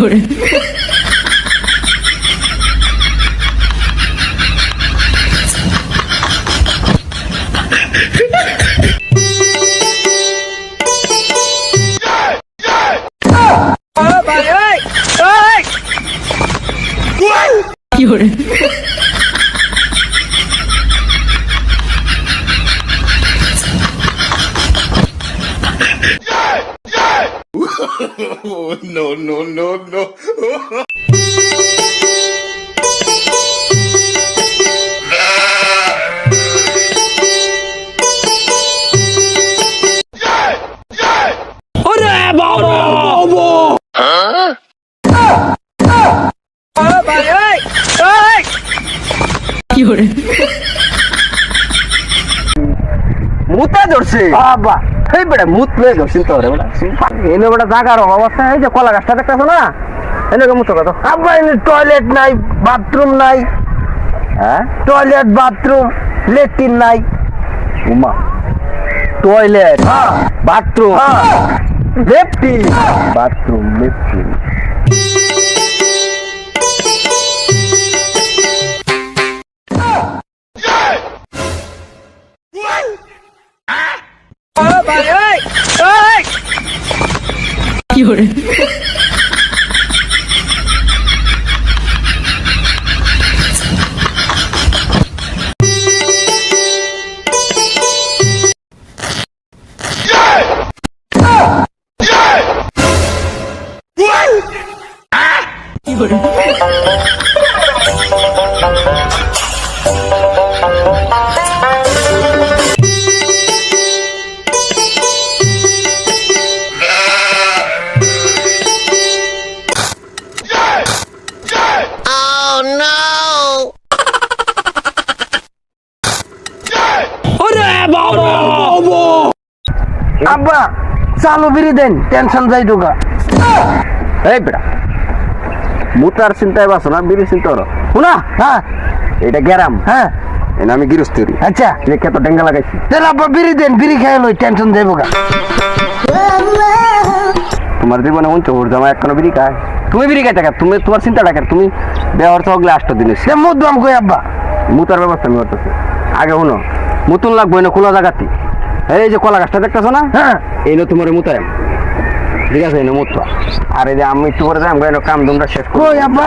করে কি করে Oh, no, no, no, no. কি করে মুতা ধরছে বাবা এই বেটা মুত লয়ে ধরছিস তো রে বেটা এনে বেটা জাগার অবস্থা এই যে কলা গাছটা দেখতেছ না এনে মুতো কত আব্বা এনে টয়লেট নাই বাথরুম নাই হ্যাঁ টয়লেট বাথরুম লেট্রিন নাই Uma toilet bathroom latrine bathroom latrine কি করে কি করে আব্বা চালু বিড়ি দেন টেনশন যাই ঢোকা এই বেটা মুতার চিন্তায় বাসো না বিড়ি চিন্তা করো শোনা হ্যাঁ এটা গ্যারাম হ্যাঁ এটা আমি গৃহস্থ করি আচ্ছা রেখে তো ডেঙ্গা লাগাইছি তাহলে আব্বা বিড়ি দেন বিড়ি খেয়ে লই টেনশন যাইব গা তোমার জীবনে মন চোর জামা এক বিড়ি খায় তুমি বিড়ি খাইতে তুমি তোমার চিন্তা রাখে তুমি দেওয়ার চগলে 8 দিন সে মুদ দাম কই আব্বা মুতার ব্যবস্থা আমি করতেছি আগে শুনো মুতুন লাগবো না খোলা জায়গাতে এই যে কলা গাছটা দেখতেছো না হ্যাঁ এই নো তোমার মুতায় ঠিক আছে এই নো মুতবা আর এই যে আমি একটু করে যাই কাম দুমটা শেষ করি আব্বা